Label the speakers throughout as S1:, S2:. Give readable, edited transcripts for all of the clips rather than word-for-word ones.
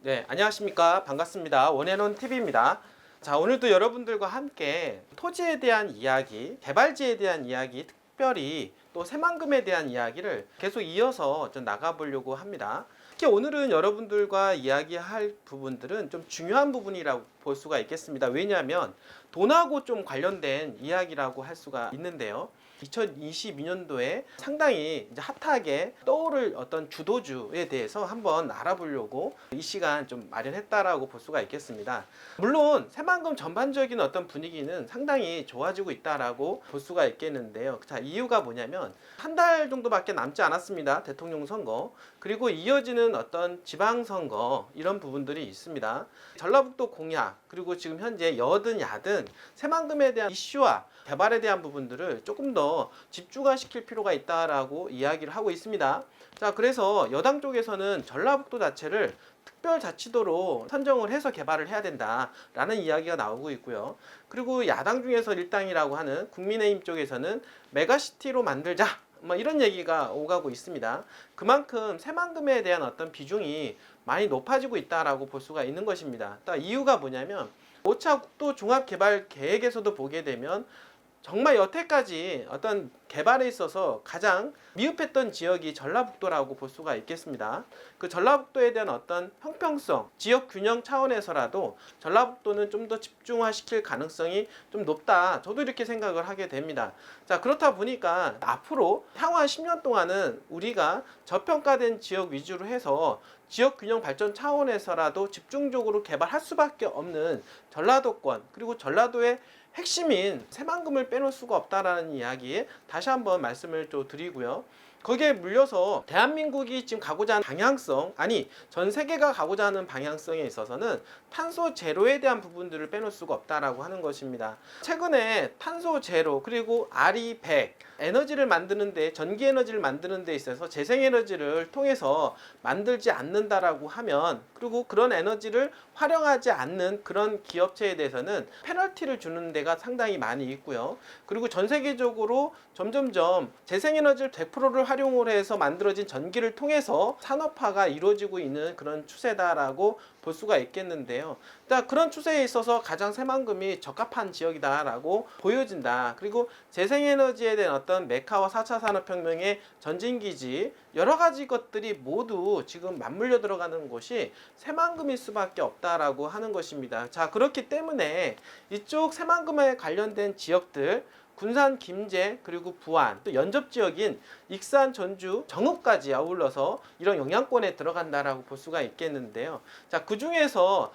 S1: 네, 안녕하십니까. 반갑습니다. 원앤원 TV입니다. 자, 오늘도 여러분들과 함께 토지에 대한 이야기, 개발지에 대한 이야기, 특별히 또 새만금에 대한 이야기를 계속 이어서 좀 나가보려고 합니다. 특히 오늘은 여러분들과 이야기할 부분들은 좀 중요한 부분이라고 볼 수가 있겠습니다. 왜냐하면 돈하고 좀 관련된 이야기라고 할 수가 있는데요. 2022년도에 상당히 이제 핫하게 떠오를 어떤 주도주에 대해서 한번 알아보려고 이 시간 좀 마련했다라고 볼 수가 있겠습니다. 물론 새만금 전반적인 어떤 분위기는 상당히 좋아지고 있다라고 볼 수가 있겠는데요. 자, 이유가 뭐냐면 한 달 정도밖에 남지 않았습니다. 대통령 선거 그리고 이어지는 어떤 지방선거 이런 부분들이 있습니다. 전라북도 공약 그리고 지금 현재 여든 야든 새만금에 대한 이슈와 개발에 대한 부분들을 조금 더 집중화시킬 필요가 있다라고 이야기를 하고 있습니다. 자, 그래서 여당 쪽에서는 전라북도 자체를 특별자치도로 선정을 해서 개발을 해야 된다라는 이야기가 나오고 있고요. 그리고 야당 중에서 일당이라고 하는 국민의힘 쪽에서는 메가시티로 만들자 뭐 이런 얘기가 오가고 있습니다. 그만큼 새만금에 대한 어떤 비중이 많이 높아지고 있다라고 볼 수가 있는 것입니다. 이유가 뭐냐면 5차 국도 종합개발 계획에서도 보게 되면 정말 여태까지 어떤 개발에 있어서 가장 미흡했던 지역이 전라북도라고 볼 수가 있겠습니다. 그 전라북도에 대한 어떤 형평성, 지역 균형 차원에서라도 전라북도는 좀 더 집중화시킬 가능성이 좀 높다. 저도 이렇게 생각을 하게 됩니다. 자, 그렇다 보니까 앞으로 향후 한 10년 동안은 우리가 저평가된 지역 위주로 해서 지역 균형 발전 차원에서라도 집중적으로 개발할 수밖에 없는 전라도권 그리고 전라도의 핵심인 새만금을 빼놓을 수가 없다라는 이야기 다시 한번 말씀을 좀 드리고요. 거기에 물려서 대한민국이 지금 가고자 하는 방향성, 아니 전 세계가 가고자 하는 방향성에 있어서는 탄소 제로에 대한 부분들을 빼놓을 수가 없다라고 하는 것입니다. 최근에 탄소 제로 그리고 RE100 에너지를 만드는 데, 전기 에너지를 만드는 데 있어서 재생에너지를 통해서 만들지 않는다라고 하면, 그리고 그런 에너지를 활용하지 않는 그런 기업체에 대해서는 페널티를 주는 데가 상당히 많이 있고요. 그리고 전 세계적으로 점점점 재생에너지를 100%를 활용을 해서 만들어진 전기를 통해서 산업화가 이루어지고 있는 그런 추세다라고 볼 수가 있겠는데요. 그런 추세에 있어서 가장 새만금이 적합한 지역이다라고 보여진다. 그리고 재생에너지에 대한 어떤 메카와 4차 산업혁명의 전진기지 여러 가지 것들이 모두 지금 맞물려 들어가는 곳이 새만금일 수밖에 없다라고 하는 것입니다. 자, 그렇기 때문에 이쪽 새만금에 관련된 지역들 군산, 김제, 그리고 부안, 또 연접 지역인 익산, 전주, 정읍까지 아울러서 이런 영향권에 들어간다라고 볼 수가 있겠는데요. 자, 그 중에서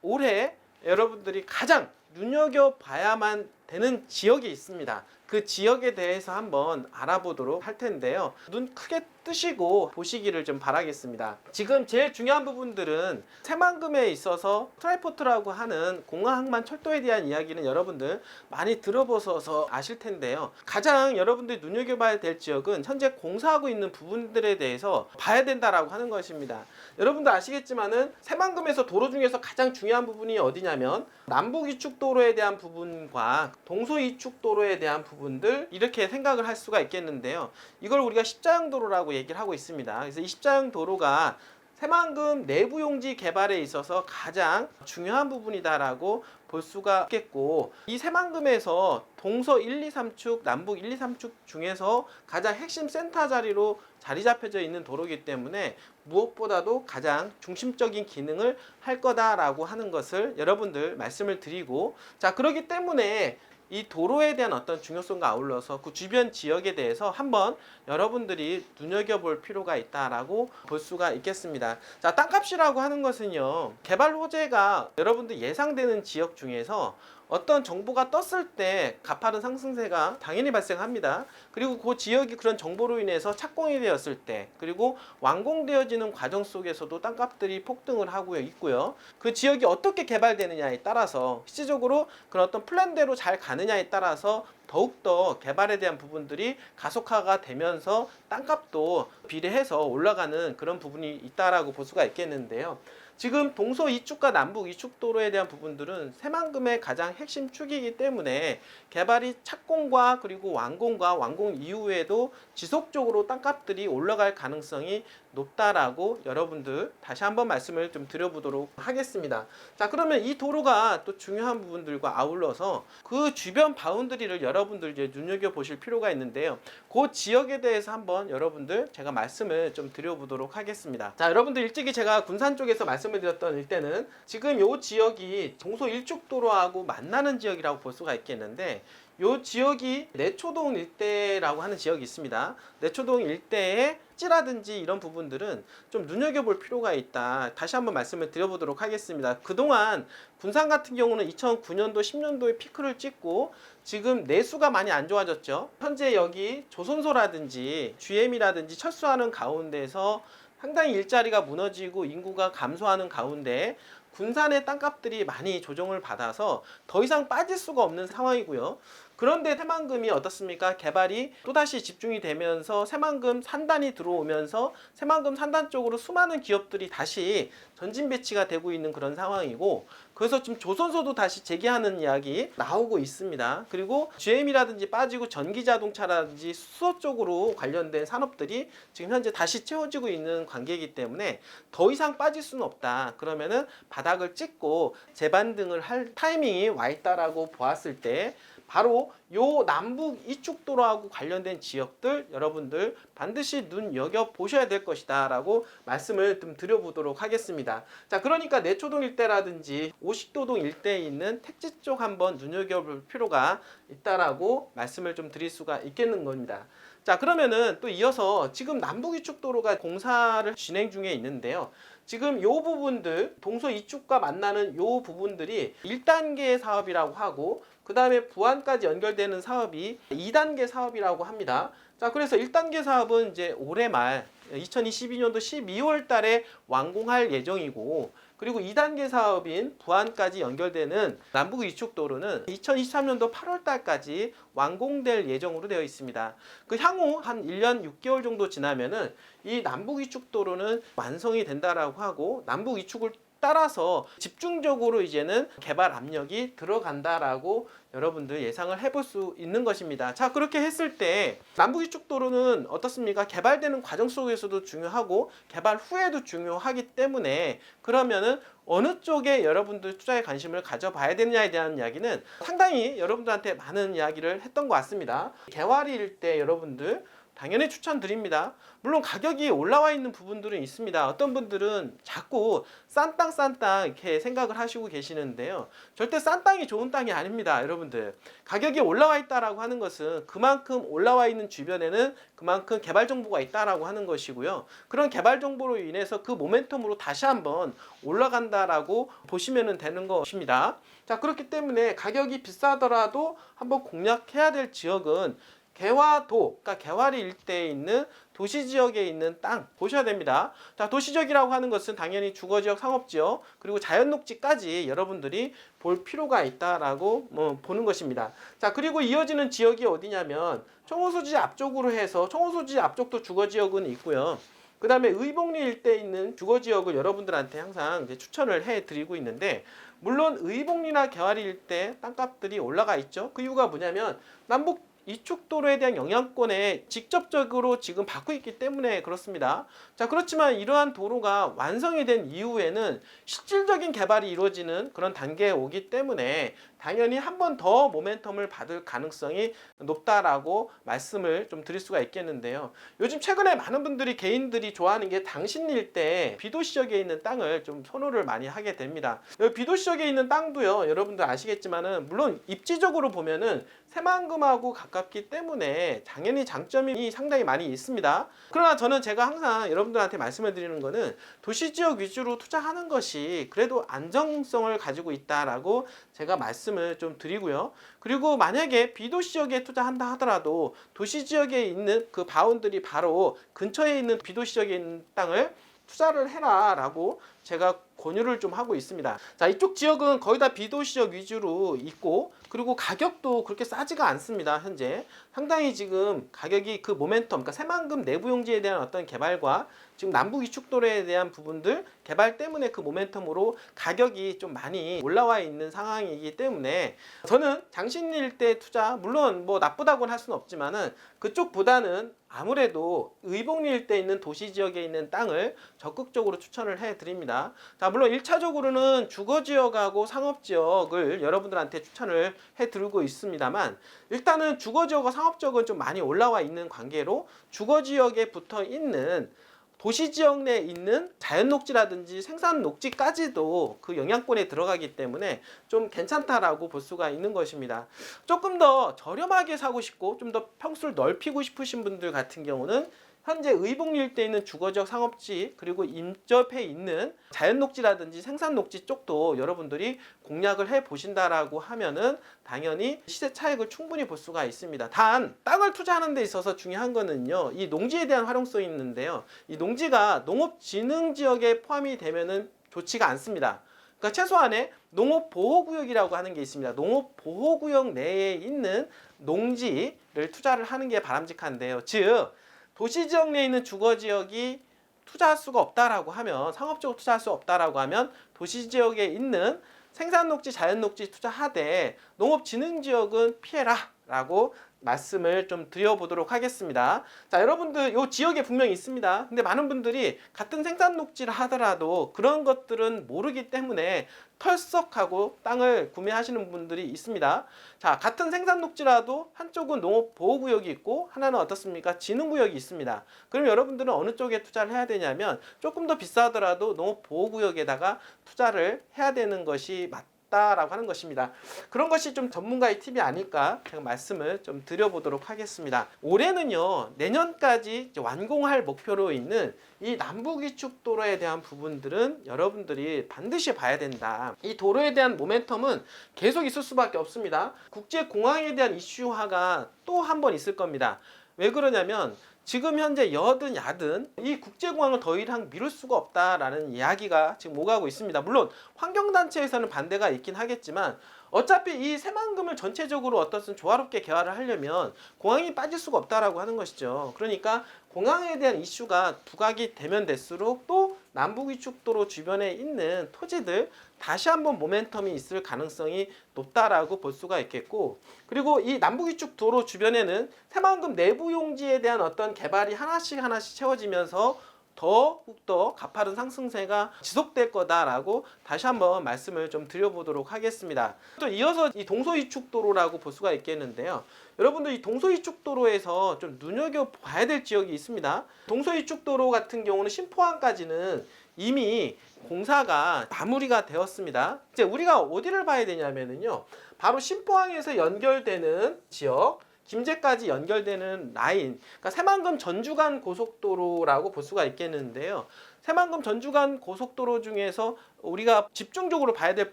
S1: 올해 여러분들이 가장 눈여겨봐야만 되는 지역이 있습니다. 그 지역에 대해서 한번 알아보도록 할 텐데요. 눈 크게 뜨시고 보시기를 좀 바라겠습니다. 지금 제일 중요한 부분들은 새만금에 있어서 트라이포트라고 하는 공항항만 철도에 대한 이야기는 여러분들 많이 들어보셔서 아실 텐데요. 가장 여러분들이 눈여겨봐야 될 지역은 현재 공사하고 있는 부분들에 대해서 봐야 된다라고 하는 것입니다. 여러분도 아시겠지만은 새만금에서 도로 중에서 가장 중요한 부분이 어디냐면 남북 이축도로에 대한 부분과 동서 이축도로에 대한 부분들, 이렇게 생각을 할 수가 있겠는데요. 이걸 우리가 십자형도로라고 얘기를 하고 있습니다. 그래서 이 십자형도로가 새만금 내부용지 개발에 있어서 가장 중요한 부분이다라고 볼 수가 있겠고, 이 새만금에서 동서 1, 2, 3축, 남북 1, 2, 3축 중에서 가장 핵심 센터 자리로 자리 잡혀져 있는 도로이기 때문에 무엇보다도 가장 중심적인 기능을 할 거다라고 하는 것을 여러분들 말씀을 드리고, 자, 그렇기 때문에 이 도로에 대한 어떤 중요성과 아울러서 그 주변 지역에 대해서 한번 여러분들이 눈여겨볼 필요가 있다라고 볼 수가 있겠습니다. 자, 땅값이라고 하는 것은요, 개발 호재가 여러분들 예상되는 지역 중에서 어떤 정보가 떴을 때 가파른 상승세가 당연히 발생합니다. 그리고 그 지역이 그런 정보로 인해서 착공이 되었을 때, 그리고 완공되어지는 과정 속에서도 땅값들이 폭등을 하고 있고요. 그 지역이 어떻게 개발되느냐에 따라서 실질적으로 그런 어떤 플랜대로 잘 가느냐에 따라서 더욱더 개발에 대한 부분들이 가속화가 되면서 땅값도 비례해서 올라가는 그런 부분이 있다라고 볼 수가 있겠는데요. 지금 동서 이축과 남북 이축도로에 대한 부분들은 새만금의 가장 핵심 축이기 때문에 개발이 착공과 그리고 완공과 완공 이후에도 지속적으로 땅값들이 올라갈 가능성이 높다라고 여러분들 다시 한번 말씀을 좀 드려보도록 하겠습니다. 자, 그러면 이 도로가 또 중요한 부분들과 아울러서 그 주변 바운드리를 여러분들 이제 눈여겨보실 필요가 있는데요. 그 지역에 대해서 한번 여러분들 제가 말씀을 좀 드려보도록 하겠습니다. 자, 여러분들 일찍이 제가 군산 쪽에서 말씀을 드렸던 일때는 지금 이 지역이 동서 일축도로하고 만나는 지역이라고 볼 수가 있겠는데 이 지역이 내초동 일대라고 하는 지역이 있습니다. 내초동 일대에 찌라든지 이런 부분들은 좀 눈여겨볼 필요가 있다. 다시 한번 말씀을 드려보도록 하겠습니다. 그동안 군산 같은 경우는 2009년도 10년도에 피크를 찍고 지금 내수가 많이 안 좋아졌죠. 현재 여기 조선소라든지 GM이라든지 철수하는 가운데서 상당히 일자리가 무너지고 인구가 감소하는 가운데 군산의 땅값들이 많이 조정을 받아서 더 이상 빠질 수가 없는 상황이고요. 그런데 새만금이 어떻습니까? 개발이 또다시 집중이 되면서 새만금 산단이 들어오면서 새만금 산단 쪽으로 수많은 기업들이 다시 전진 배치가 되고 있는 그런 상황이고, 그래서 지금 조선소도 다시 재개하는 이야기 나오고 있습니다. 그리고 GM이라든지 빠지고 전기자동차라든지 수소 쪽으로 관련된 산업들이 지금 현재 다시 채워지고 있는 관계이기 때문에 더 이상 빠질 수는 없다. 그러면은 바닥을 찍고 재반등을 할 타이밍이 와 있다라고 보았을 때 바로 요 남북 이축도로하고 관련된 지역들 여러분들 반드시 눈여겨 보셔야 될 것이다 라고 말씀을 좀 드려보도록 하겠습니다. 자, 그러니까 내초동 일대라든지 오식도동 일대에 있는 택지 쪽 한번 눈여겨볼 필요가 있다라고 말씀을 좀 드릴 수가 있겠는 겁니다. 자, 그러면은 또 이어서 지금 남북 이축도로가 공사를 진행 중에 있는데요. 지금 요 부분들 동서 이축과 만나는 요 부분들이 1단계 사업이라고 하고 그 다음에 부안까지 연결되는 사업이 2단계 사업이라고 합니다. 자, 그래서 1단계 사업은 이제 올해 말 2022년도 12월 달에 완공할 예정이고, 그리고 2단계 사업인 부안까지 연결되는 남북 이축도로는 2023년도 8월 달까지 완공될 예정으로 되어 있습니다. 그 향후 한 1년 6개월 정도 지나면은 이 남북 이축도로는 완성이 된다라고 하고, 남북 이축을 따라서 집중적으로 이제는 개발 압력이 들어간다라고 여러분들 예상을 해볼 수 있는 것입니다. 자, 그렇게 했을 때 남북 이축도로는 어떻습니까? 개발되는 과정 속에서도 중요하고 개발 후에도 중요하기 때문에 그러면은 어느 쪽에 여러분들 투자에 관심을 가져봐야 되느냐에 대한 이야기는 상당히 여러분들한테 많은 이야기를 했던 것 같습니다. 개활일 때 여러분들 당연히 추천드립니다. 물론 가격이 올라와 있는 부분들은 있습니다. 어떤 분들은 자꾸 싼 땅 이렇게 생각을 하시고 계시는데요. 절대 싼 땅이 좋은 땅이 아닙니다. 여러분들 가격이 올라와 있다라고 하는 것은 그만큼 올라와 있는 주변에는 그만큼 개발 정보가 있다라고 하는 것이고요. 그런 개발 정보로 인해서 그 모멘텀으로 다시 한번 올라간다라고 보시면 되는 것입니다. 자, 그렇기 때문에 가격이 비싸더라도 한번 공략해야 될 지역은 개화도, 그러니까 개화리 일대에 있는 도시지역에 있는 땅 보셔야 됩니다. 자, 도시지역이라고 하는 것은 당연히 주거지역, 상업지역, 그리고 자연녹지까지 여러분들이 볼 필요가 있다라고 보는 것입니다. 자, 그리고 이어지는 지역이 어디냐면 청호소지 앞쪽으로 해서 청호소지 앞쪽도 주거지역은 있고요. 그 다음에 의복리 일대에 있는 주거지역을 여러분들한테 항상 이제 추천을 해드리고 있는데, 물론 의복리나 개화리 일대 땅값들이 올라가 있죠. 그 이유가 뭐냐면 남북 이축도로에 대한 영향권에 직접적으로 지금 받고 있기 때문에 그렇습니다. 자, 그렇지만 이러한 도로가 완성이 된 이후에는 실질적인 개발이 이루어지는 그런 단계에 오기 때문에 당연히 한 번 더 모멘텀을 받을 가능성이 높다라고 말씀을 좀 드릴 수가 있겠는데요. 요즘 최근에 많은 분들이 개인들이 좋아하는 게 당신일 때 비도시 지역에 있는 땅을 좀 선호를 많이 하게 됩니다. 비도시 지역에 있는 땅도요, 여러분들 아시겠지만은 물론 입지적으로 보면은 새만금하고 가깝기 때문에 당연히 장점이 상당히 많이 있습니다. 그러나 저는 제가 항상 여러분들한테 말씀을 드리는 거는 도시지역 위주로 투자하는 것이 그래도 안정성을 가지고 있다라고 제가 말씀을 좀 드리고요. 그리고 만약에 비도시 지역에 투자한다 하더라도 도시 지역에 있는 그 바운드리 바로 근처에 있는 비도시 지역에 있는 땅을 투자를 해라 라고 제가 권유를 좀 하고 있습니다. 자, 이쪽 지역은 거의 다 비도시 지역 위주로 있고, 그리고 가격도 그렇게 싸지가 않습니다. 현재 상당히 지금 가격이 그 모멘텀, 그러니까 새만금 내부 용지에 대한 어떤 개발과 지금 남북 이축도로에 대한 부분들 개발 때문에 그 모멘텀으로 가격이 좀 많이 올라와 있는 상황이기 때문에 저는 장신리 일대 투자, 물론 뭐 나쁘다고는 할 수는 없지만은 그쪽보다는 아무래도 의복리 일대에 있는 도시 지역에 있는 땅을 적극적으로 추천을 해 드립니다. 자, 물론 1차적으로는 주거 지역하고 상업 지역을 여러분들한테 추천을 해 드리고 있습니다만, 일단은 주거 지역과 상업 지역은 좀 많이 올라와 있는 관계로 주거 지역에 붙어 있는 도시 지역 내에 있는 자연 녹지라든지 생산 녹지까지도 그 영향권에 들어가기 때문에 좀 괜찮다라고 볼 수가 있는 것입니다. 조금 더 저렴하게 사고 싶고 좀 더 평수를 넓히고 싶으신 분들 같은 경우는 현재 의복리 일대에 있는 주거지역 상업지, 그리고 인접해 있는 자연 녹지라든지 생산 녹지 쪽도 여러분들이 공략을 해 보신다라고 하면은 당연히 시세 차익을 충분히 볼 수가 있습니다. 단 땅을 투자하는 데 있어서 중요한 거는요, 이 농지에 대한 활용성이 있는데요, 이 농지가 농업진흥지역에 포함이 되면은 좋지가 않습니다. 그러니까 최소한의 농업보호구역이라고 하는 게 있습니다. 농업보호구역 내에 있는 농지를 투자를 하는 게 바람직한데요. 즉 도시지역 내에 있는 주거지역이 투자할 수가 없다라고 하면, 상업적으로 투자할 수 없다라고 하면 도시지역에 있는 생산녹지, 자연녹지 투자하되 농업진흥지역은 피해라 라고 말씀을 좀 드려보도록 하겠습니다. 자, 여러분들 이 지역에 분명히 있습니다. 근데 많은 분들이 같은 생산녹지를 하더라도 그런 것들은 모르기 때문에 털썩하고 땅을 구매하시는 분들이 있습니다. 자, 같은 생산녹지라도 한쪽은 농업보호구역이 있고 하나는 어떻습니까? 진흥구역이 있습니다. 그럼 여러분들은 어느 쪽에 투자를 해야 되냐면, 조금 더 비싸더라도 농업보호구역에다가 투자를 해야 되는 것이 맞다라고 하는 것입니다. 그런 것이 좀 전문가의 팁이 아닐까 제가 말씀을 좀 드려보도록 하겠습니다. 올해는요, 내년까지 이제 완공할 목표로 있는 이 남북이축도로에 대한 부분들은 여러분들이 반드시 봐야 된다. 이 도로에 대한 모멘텀은 계속 있을 수밖에 없습니다. 국제공항에 대한 이슈화가 또 한 번 있을 겁니다. 왜 그러냐면 지금 현재 여든 야든 이 국제공항을 더 이상 미룰 수가 없다라는 이야기가 지금 오가고 있습니다. 물론 환경단체에서는 반대가 있긴 하겠지만, 어차피 이 새만금을 전체적으로 어떻든 조화롭게 개발을 하려면 공항이 빠질 수가 없다라고 하는 것이죠. 그러니까 공항에 대한 이슈가 부각이 되면 될수록 또 남북이축도로 주변에 있는 토지들 다시 한번 모멘텀이 있을 가능성이 높다라고 볼 수가 있겠고, 그리고 이 남북이축도로 주변에는 새만금 내부 용지에 대한 어떤 개발이 하나씩 채워지면서 더욱더 가파른 상승세가 지속될 거다라고 다시 한번 말씀을 좀 드려보도록 하겠습니다. 또 이어서 이 동서이축도로라고 볼 수가 있겠는데요. 여러분들 이 동서이축도로에서 좀 눈여겨봐야 될 지역이 있습니다. 동서이축도로 같은 경우는 신포항까지는 이미 공사가 마무리가 되었습니다. 이제 우리가 어디를 봐야 되냐면요, 바로 신포항에서 연결되는 지역, 김제까지 연결되는 라인, 그러니까 새만금 전주간 고속도로라고 볼 수가 있겠는데요. 새만금 전주간 고속도로 중에서 우리가 집중적으로 봐야 될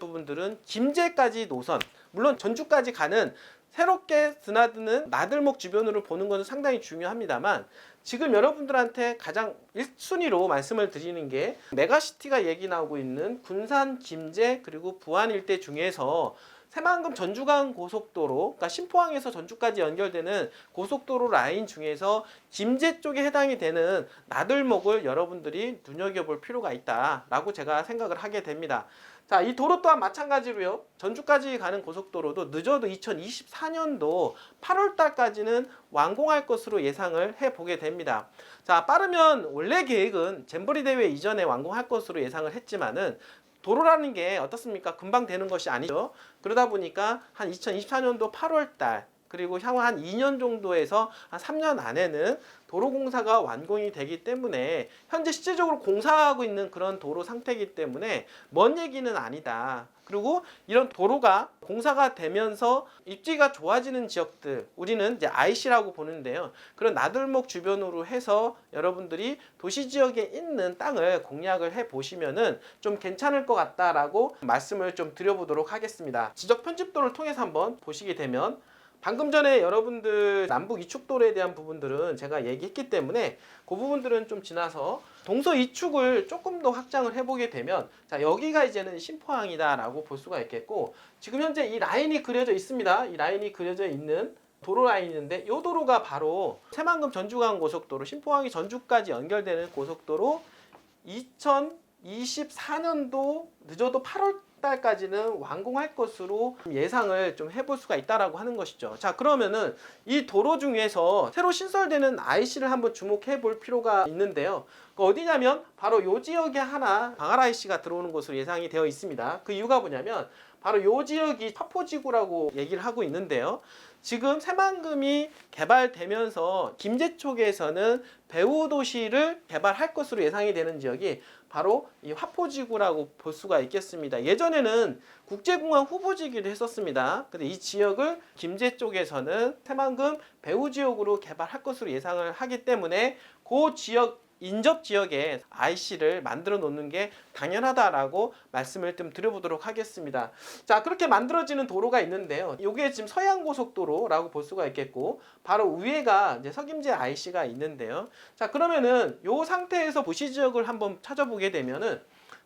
S1: 부분들은 김제까지 노선, 물론 전주까지 가는 새롭게 드나드는 나들목 주변으로 보는 것은 상당히 중요합니다만, 지금 여러분들한테 가장 1순위로 말씀을 드리는 게 메가시티가 얘기 나오고 있는 군산, 김제, 그리고 부안 일대 중에서 새만금 전주간 고속도로, 그러니까 신포항에서 전주까지 연결되는 고속도로 라인 중에서 김제 쪽에 해당이 되는 나들목을 여러분들이 눈여겨볼 필요가 있다라고 제가 생각을 하게 됩니다. 자, 이 도로 또한 마찬가지로요, 전주까지 가는 고속도로도 늦어도 2024년도 8월 달까지는 완공할 것으로 예상을 해보게 됩니다. 자, 빠르면 원래 계획은 잼버리 대회 이전에 완공할 것으로 예상을 했지만은, 도로라는 게 어떻습니까? 금방 되는 것이 아니죠. 그러다 보니까 한 2024년도 8월 달, 그리고 향후 한 2년 정도에서 한 3년 안에는 도로 공사가 완공이 되기 때문에, 현재 실질적으로 공사하고 있는 그런 도로 상태이기 때문에 먼 얘기는 아니다. 그리고 이런 도로가 공사가 되면서 입지가 좋아지는 지역들, 우리는 이제 IC라고 보는데요. 그런 나들목 주변으로 해서 여러분들이 도시 지역에 있는 땅을 공략을 해 보시면은 좀 괜찮을 것 같다라고 말씀을 좀 드려보도록 하겠습니다. 지적 편집도를 통해서 한번 보시게 되면 방금 전에 여러분들 남북 이축도로에 대한 부분들은 제가 얘기했기 때문에 그 부분들은 좀 지나서 동서 이축을 조금 더 확장을 해보게 되면 자, 여기가 이제는 신포항이다라고 볼 수가 있겠고, 지금 현재 이 라인이 그려져 있습니다. 이 라인이 그려져 있는 도로 라인인데, 이 도로가 바로 새만금 전주간 고속도로, 신포항이 전주까지 연결되는 고속도로 2024년도 늦어도 8월 달까지는 완공할 것으로 예상을 좀 해볼 수가 있다라고 하는 것이죠. 자, 그러면은 이 도로 중에서 새로 신설되는 IC를 한번 주목해 볼 필요가 있는데요. 어디냐면 바로 요 지역에 하나 방할 IC가 들어오는 것으로 예상이 되어 있습니다. 그 이유가 뭐냐면 바로 요 지역이 파포지구라고 얘기를 하고 있는데요. 지금 새만금이 개발되면서 김제 쪽에서는 배후도시를 개발할 것으로 예상이 되는 지역이 바로 이 화포지구라고 볼 수가 있겠습니다. 예전에는 국제공항 후보지기도 했었습니다. 근데 이 지역을 김제 쪽에서는 새만금 배후지역으로 개발할 것으로 예상을 하기 때문에 그 지역 인접 지역에 IC를 만들어 놓는 게 당연하다라고 말씀을 좀 드려보도록 하겠습니다. 자, 그렇게 만들어지는 도로가 있는데요. 이게 지금 서해안고속도로라고 볼 수가 있겠고, 바로 위에가 이제 석임제 IC가 있는데요. 자, 그러면은 이 상태에서 도시 지역을 한번 찾아보게 되면은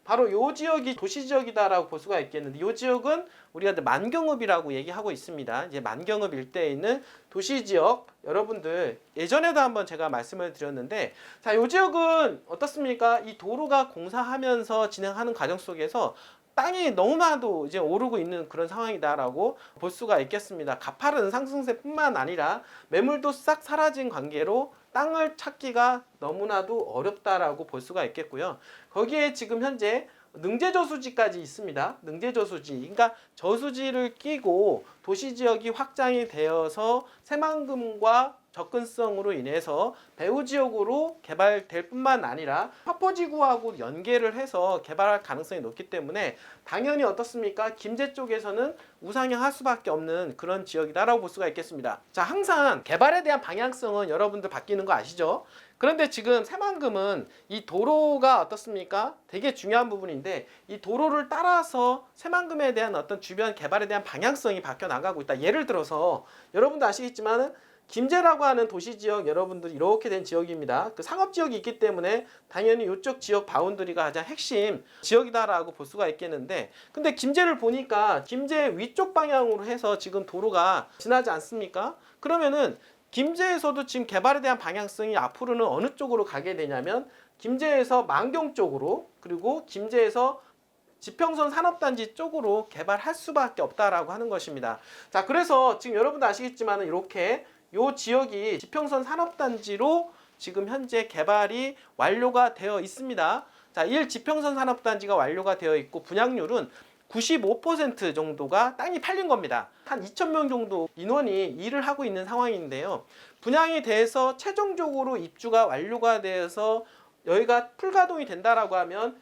S1: 바로 이 지역이 도시 지역이다라고 볼 수가 있겠는데, 이 지역은 우리가 만경읍이라고 얘기하고 있습니다. 이제 만경읍 일대에 있는 도시 지역, 여러분들 예전에도 한번 제가 말씀을 드렸는데, 자, 이 지역은 어떻습니까? 이 도로가 공사하면서 진행하는 과정 속에서 땅이 너무나도 이제 오르고 있는 그런 상황이다라고 볼 수가 있겠습니다. 가파른 상승세뿐만 아니라 매물도 싹 사라진 관계로 땅을 찾기가 너무나도 어렵다라고 볼 수가 있겠고요. 거기에 지금 현재 능제저수지까지 있습니다. 능제저수지, 그러니까 저수지를 끼고 도시지역이 확장이 되어서 새만금과 접근성으로 인해서 배후지역으로 개발될 뿐만 아니라 화포지구하고 연계를 해서 개발할 가능성이 높기 때문에 당연히 어떻습니까? 김제 쪽에서는 우상향할 수밖에 없는 그런 지역이다라고 볼 수가 있겠습니다. 자, 항상 개발에 대한 방향성은 여러분들 바뀌는 거 아시죠? 그런데 지금 새만금은 이 도로가 어떻습니까? 되게 중요한 부분인데, 이 도로를 따라서 새만금에 대한 어떤 주변 개발에 대한 방향성이 바뀌어 나가고 있다. 예를 들어서 여러분도 아시겠지만은 김제라고 하는 도시지역, 여러분들 이렇게 된 지역입니다. 그 상업지역이 있기 때문에 당연히 이쪽 지역 바운더리가 가장 핵심 지역이다라고 볼 수가 있겠는데, 근데 김제를 보니까 김제 위쪽 방향으로 해서 지금 도로가 지나지 않습니까? 그러면은 김제에서도 지금 개발에 대한 방향성이 앞으로는 어느 쪽으로 가게 되냐면 김제에서 만경 쪽으로, 그리고 김제에서 지평선 산업단지 쪽으로 개발할 수밖에 없다라고 하는 것입니다. 자, 그래서 지금 여러분도 아시겠지만 이렇게 요 지역이 지평선 산업단지로 지금 현재 개발이 완료가 되어 있습니다. 자, 1 지평선 산업단지가 완료가 되어 있고 분양률은 95% 정도가 땅이 팔린 겁니다. 한 2,000명 정도 인원이 일을 하고 있는 상황인데요. 분양이 돼서 최종적으로 입주가 완료가 돼서 여기가 풀가동이 된다라고 하면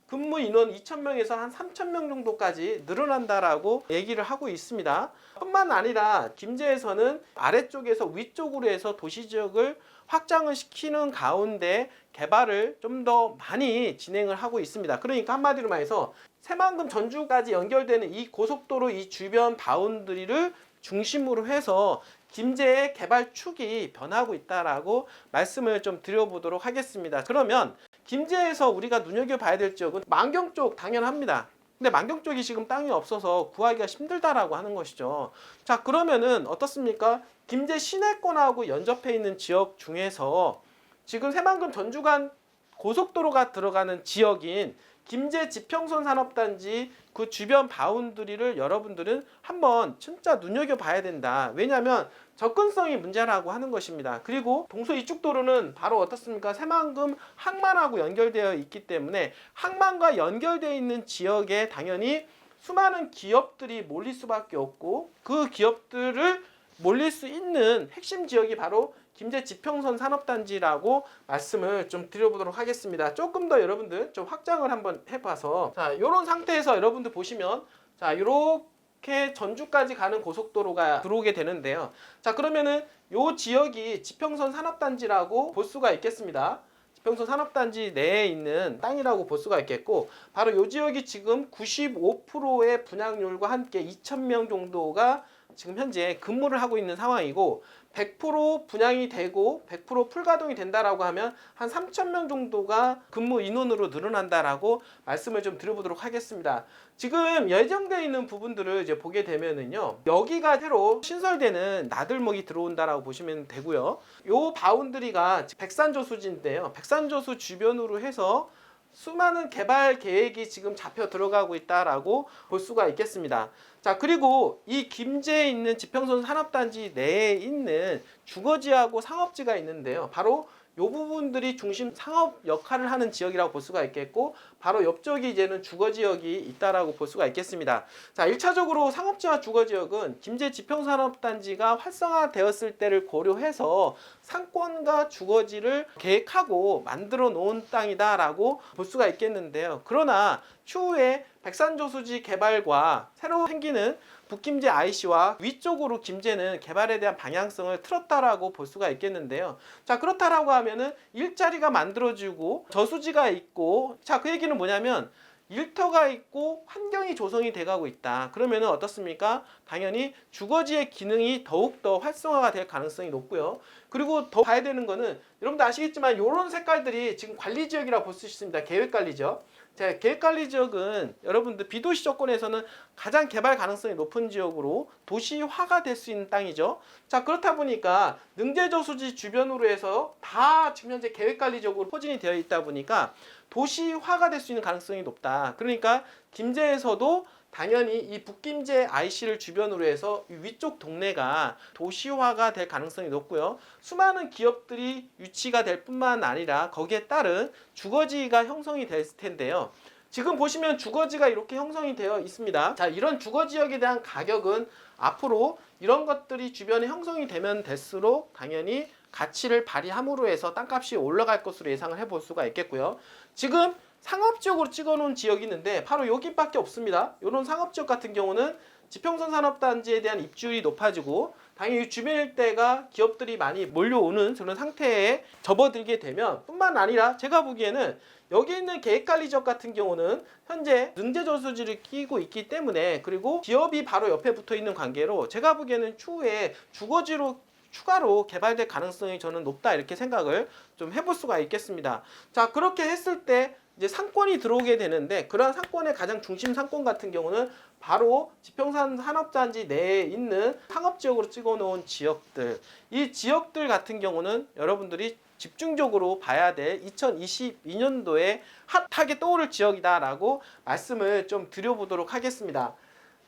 S1: 근무 인원 2,000명에서 한 3,000명 정도까지 늘어난다라고 얘기를 하고 있습니다. 뿐만 아니라 김제에서는 아래쪽에서 위쪽으로 해서 도시지역을 확장을 시키는 가운데 개발을 좀 더 많이 진행을 하고 있습니다. 그러니까 한마디로 말해서 새만금 전주까지 연결되는 이 고속도로 이 주변 바운드리를 중심으로 해서 김제의 개발 축이 변하고 있다라고 말씀을 좀 드려보도록 하겠습니다. 그러면 김제에서 우리가 눈여겨봐야 될 지역은 만경 쪽 당연합니다. 근데 만경 쪽이 지금 땅이 없어서 구하기가 힘들다라고 하는 것이죠. 자, 그러면은 어떻습니까? 김제 시내권하고 연접해 있는 지역 중에서 지금 새만금 전주간 고속도로가 들어가는 지역인 김제 지평선 산업단지 그 주변 바운드리를 여러분들은 한번 진짜 눈여겨봐야 된다. 왜냐하면 접근성이 문제라고 하는 것입니다. 그리고 동서 이축도로는 바로 어떻습니까? 새만금 항만하고 연결되어 있기 때문에 항만과 연결되어 있는 지역에 당연히 수많은 기업들이 몰릴 수밖에 없고, 그 기업들을 몰릴 수 있는 핵심 지역이 바로 김제 지평선 산업단지라고 말씀을 좀 드려보도록 하겠습니다. 조금 더 여러분들 좀 확장을 한번 해봐서, 자, 이런 상태에서 여러분들 보시면, 자, 이렇게 전주까지 가는 고속도로가 들어오게 되는데요. 자, 그러면은 요 지역이 지평선 산업단지라고 볼 수가 있겠습니다. 지평선 산업단지 내에 있는 땅이라고 볼 수가 있겠고, 바로 요 지역이 지금 95%의 분양률과 함께 2,000명 정도가 지금 현재 근무를 하고 있는 상황이고 100% 분양이 되고 100% 풀가동이 된다라고 하면 한 3,000명 정도가 근무 인원으로 늘어난다라고 말씀을 좀 드려보도록 하겠습니다. 지금 예정되어 있는 부분들을 이제 보게 되면은요, 여기가 새로 신설되는 나들목이 들어온다라고 보시면 되고요. 요 바운드리가 백산저수지인데요. 백산저수 주변으로 해서 수많은 개발 계획이 지금 잡혀 들어가고 있다라고 볼 수가 있겠습니다. 자, 그리고 이 김제에 있는 지평선 산업단지 내에 있는 주거지하고 상업지가 있는데요. 바로 이 부분들이 중심 상업 역할을 하는 지역이라고 볼 수가 있겠고, 바로 옆쪽이 이제는 주거지역이 있다라고 볼 수가 있겠습니다. 자, 1차적으로 상업지와 주거지역은 김제 지평산업단지가 활성화되었을 때를 고려해서 상권과 주거지를 계획하고 만들어 놓은 땅이다라고 볼 수가 있겠는데요. 그러나 추후에 백산저수지 개발과 새로 생기는 북김제 IC와 위쪽으로 김제는 개발에 대한 방향성을 틀었다라고 볼 수가 있겠는데요. 자, 그렇다라고 하면은 일자리가 만들어지고 저수지가 있고, 자, 그 얘기는 뭐냐면 일터가 있고 환경이 조성이 돼가고 있다. 그러면은 어떻습니까? 당연히 주거지의 기능이 더욱더 활성화가 될 가능성이 높고요. 그리고 더 봐야 되는 거는 여러분도 아시겠지만 이런 색깔들이 지금 관리지역이라고 볼 수 있습니다. 계획관리지역. 자, 계획관리지역은 여러분들 비도시 조건에서는 가장 개발 가능성이 높은 지역으로 도시화가 될 수 있는 땅이죠. 자, 그렇다 보니까 능제저수지 주변으로 해서 다 지금 현재 계획관리적으로 포진이 되어 있다 보니까 도시화가 될 수 있는 가능성이 높다. 그러니까 김제에서도 당연히 이 북김제 IC를 주변으로 해서 이 위쪽 동네가 도시화가 될 가능성이 높고요. 수많은 기업들이 유치가 될 뿐만 아니라 거기에 따른 주거지가 형성이 될 텐데요. 지금 보시면 주거지가 이렇게 형성이 되어 있습니다. 자, 이런 주거지역에 대한 가격은 앞으로 이런 것들이 주변에 형성이 되면 될수록 당연히 가치를 발휘함으로 해서 땅값이 올라갈 것으로 예상을 해볼 수가 있겠고요. 지금 상업지역으로 찍어놓은 지역이 있는데 바로 여기밖에 없습니다. 이런 상업지역 같은 경우는 지평선 산업단지에 대한 입주율이 높아지고 당연히 주변 일대가 기업들이 많이 몰려오는 그런 상태에 접어들게 되면 뿐만 아니라 제가 보기에는 여기 있는 계획관리지역 같은 경우는 현재 능제저수지를 끼고 있기 때문에, 그리고 기업이 바로 옆에 붙어 있는 관계로 제가 보기에는 추후에 주거지로 추가로 개발될 가능성이 저는 높다, 이렇게 생각을 좀 해볼 수가 있겠습니다. 자, 그렇게 했을 때 이제 상권이 들어오게 되는데, 그러한 상권의 가장 중심 상권 같은 경우는 바로 지평선 산업단지 내에 있는 상업지역으로 찍어놓은 지역들, 이 지역들 같은 경우는 여러분들이 집중적으로 봐야 될 2022년도에 핫하게 떠오를 지역이다라고 말씀을 좀 드려보도록 하겠습니다.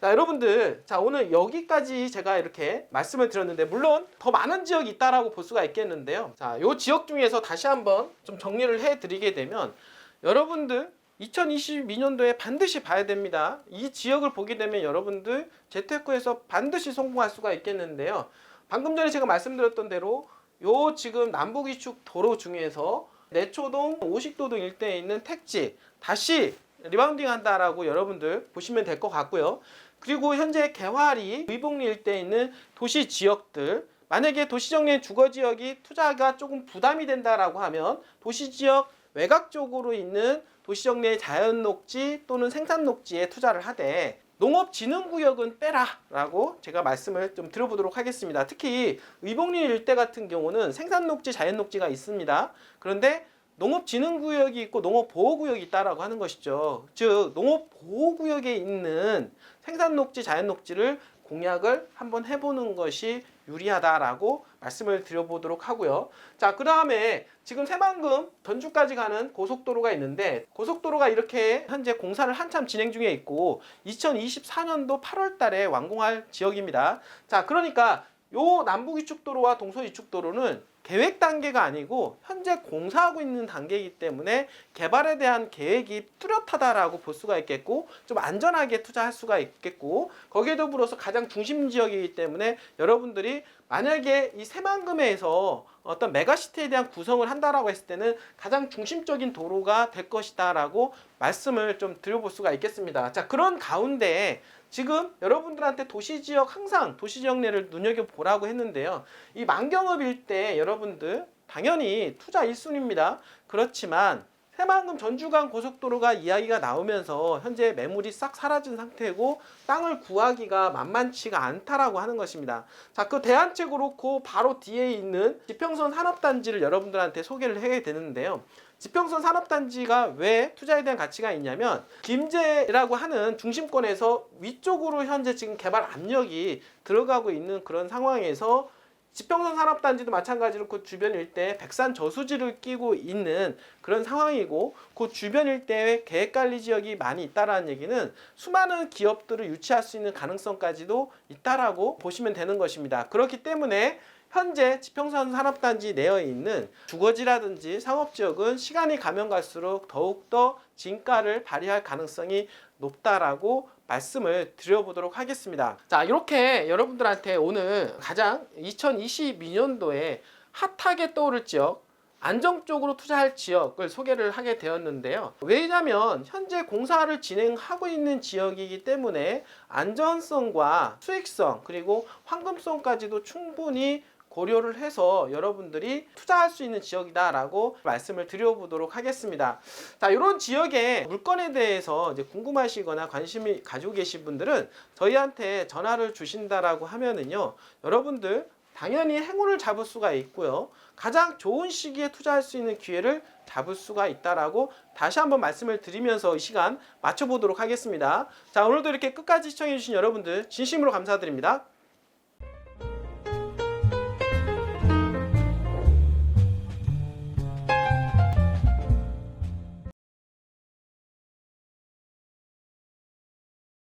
S1: 자, 여러분들, 자, 오늘 여기까지 제가 이렇게 말씀을 드렸는데, 물론 더 많은 지역이 있다라고 볼 수가 있겠는데요. 자, 요 지역 중에서 다시 한번 좀 정리를 해드리게 되면, 여러분들 2022년도에 반드시 봐야 됩니다. 이 지역을 보게 되면 여러분들 재테크에서 반드시 성공할 수가 있겠는데요. 방금 전에 제가 말씀드렸던 대로 요 지금 남북이축 도로 중에서 내초동, 오식도동 일대에 있는 택지 다시 리바운딩 한다라고 여러분들 보시면 될 것 같고요. 그리고 현재 개화리, 의복리 일대에 있는 도시 지역들, 만약에 도시정리 주거지역이 투자가 조금 부담이 된다라고 하면 도시지역 외곽 쪽으로 있는 도시정리의 자연녹지 또는 생산녹지에 투자를 하되, 농업진흥구역은 빼라라고 제가 말씀을 좀 드려보도록 하겠습니다. 특히 의복리 일대 같은 경우는 생산녹지, 자연녹지가 있습니다. 그런데 농업진흥구역이 있고 농업보호구역이 있다라고 하는 것이죠. 즉 농업보호구역에 있는 생산녹지, 자연녹지를 공약을 한번 해보는 것이 유리하다라고 말씀을 드려보도록 하고요. 자, 그 다음에 지금 새만금 전주까지 가는 고속도로가 있는데, 고속도로가 이렇게 현재 공사를 한참 진행 중에 있고 2024년도 8월 달에 완공할 지역입니다. 자, 그러니까 요 남북이축도로와 동서이축도로는 계획 단계가 아니고 현재 공사하고 있는 단계이기 때문에 개발에 대한 계획이 뚜렷하다라고 볼 수가 있겠고, 좀 안전하게 투자할 수가 있겠고, 거기에 더불어서 가장 중심 지역이기 때문에 여러분들이 만약에 이 새만금에서 어떤 메가시티에 대한 구성을 한다라고 했을 때는 가장 중심적인 도로가 될 것이다라고 말씀을 좀 드려볼 수가 있겠습니다. 자, 그런 가운데 지금 여러분들한테 도시지역, 항상 도시지역 내를 눈여겨보라고 했는데요. 이 만경읍 일대 여러분들 당연히 투자 1순위입니다. 그렇지만 새만금 전주간 고속도로가 이야기가 나오면서 현재 매물이 싹 사라진 상태고 땅을 구하기가 만만치가 않다라고 하는 것입니다. 자, 그 대안책 그렇고 바로 뒤에 있는 지평선 산업단지를 여러분들한테 소개를 해야 되는데요. 지평선 산업단지가 왜 투자에 대한 가치가 있냐면 김제라고 하는 중심권에서 위쪽으로 현재 지금 개발 압력이 들어가고 있는 그런 상황에서 지평선 산업단지도 마찬가지로 그 주변 일대에 백산 저수지를 끼고 있는 그런 상황이고 그 주변 일대에 계획관리 지역이 많이 있다라는 얘기는 수많은 기업들을 유치할 수 있는 가능성까지도 있다라고 보시면 되는 것입니다. 그렇기 때문에 현재 지평선 산업단지 내에 있는 주거지라든지 상업지역은 시간이 가면 갈수록 더욱더 진가를 발휘할 가능성이 높다라고 말씀을 드려보도록 하겠습니다. 자, 이렇게 여러분들한테 오늘 가장 2022년도에 핫하게 떠오를 지역, 안정적으로 투자할 지역을 소개를 하게 되었는데요. 왜냐하면 현재 공사를 진행하고 있는 지역이기 때문에 안전성과 수익성 그리고 황금성까지도 충분히 고려를 해서 여러분들이 투자할 수 있는 지역이다라고 말씀을 드려보도록 하겠습니다. 자, 이런 지역의 물건에 대해서 이제 궁금하시거나 관심이 가지고 계신 분들은 저희한테 전화를 주신다라고 하면은요, 여러분들 당연히 행운을 잡을 수가 있고요, 가장 좋은 시기에 투자할 수 있는 기회를 잡을 수가 있다라고 다시 한번 말씀을 드리면서 이 시간 마쳐보도록 하겠습니다. 자, 오늘도 이렇게 끝까지 시청해주신 여러분들 진심으로 감사드립니다.